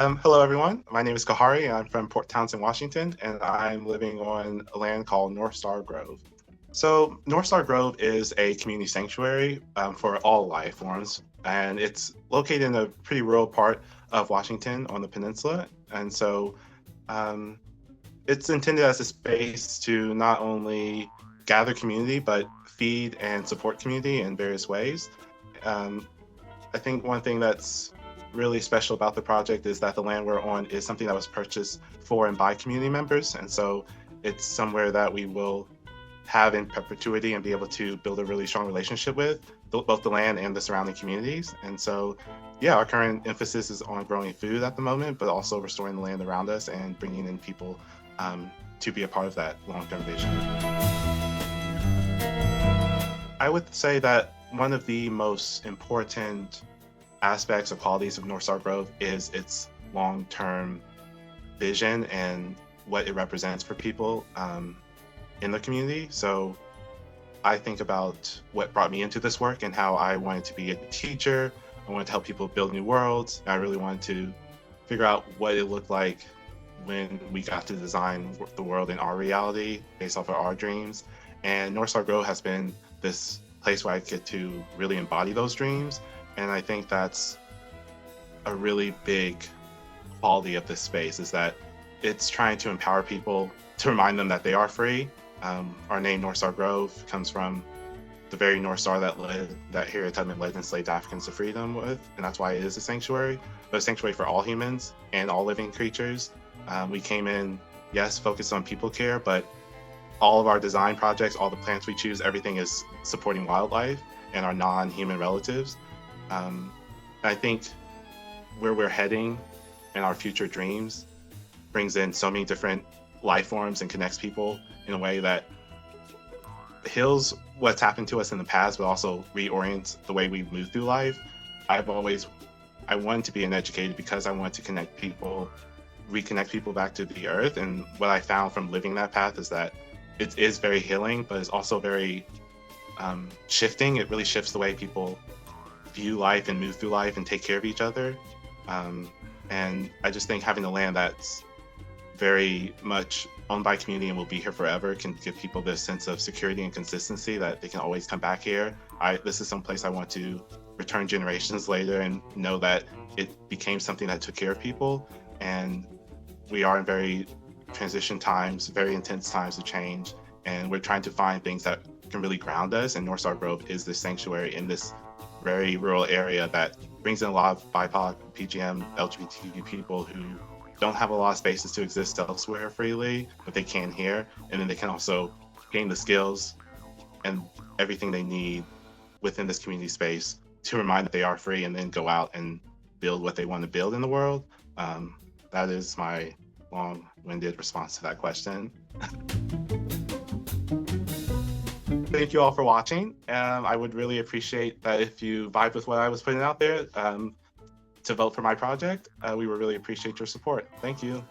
Hello, everyone. My name is Kahari. I'm from Port Townsend, Washington, and I'm living on a land called Northstar Grove. So, Northstar Grove is a community sanctuary for all life forms, and it's located in a pretty rural part of Washington on the peninsula. And so, um, it's intended as a space to not only gather community, but feed and support community in various ways. Um, I think one thing that's really special about the project is that the land we're on is something that was purchased for and by community members. And so it's somewhere that we will have in perpetuity and be able to build a really strong relationship with both the land and the surrounding communities. And so, yeah, our current emphasis is on growing food at the moment, but also restoring the land around us and bringing in people to be a part of that long-term vision. I would say that one of the most important aspects or qualities of Northstar Grove is its long-term vision and what it represents for people in the community. So I think about what brought me into this work and how I wanted to be a teacher. I wanted to help people build new worlds. I really wanted to figure out what it looked like when we got to design the world in our reality based off of our dreams. And Northstar Grove has been this place where I get to really embody those dreams. And I think that's a really big quality of this space, is that it's trying to empower people, to remind them that they are free. Our name Northstar Grove comes from the very North Star that Harriet Tubman led enslaved Africans to freedom with, and that's why it is a sanctuary, but a sanctuary for all humans and all living creatures. We came in, yes, focused on people care, but all of our design projects, all the plants we choose, everything is supporting wildlife and our non-human relatives. I think where we're heading and our future dreams brings in so many different life forms and connects people in a way that heals what's happened to us in the past, but also reorients the way we move through life. I wanted to be an educator because I wanted to connect people, reconnect people back to the earth. And what I found from living that path is that it is very healing, but it's also very shifting. It really shifts the way people view life and move through life and take care of each other. And I just think having a land that's very much owned by community and will be here forever can give people this sense of security and consistency that they can always come back here. This is some place I want to return generations later and know that it became something that took care of people. And we are in very transition times, very intense times of change. And we're trying to find things that can really ground us. And Northstar Grove is this sanctuary in this very rural area that brings in a lot of BIPOC, PGM, LGBTQ people who don't have a lot of spaces to exist elsewhere freely, but they can here. And then they can also gain the skills and everything they need within this community space to remind that they are free and then go out and build what they want to build in the world. That is my long-winded response to that question. Thank you all for watching. I would really appreciate that if you vibe with what I was putting out there to vote for my project. We would really appreciate your support. Thank you.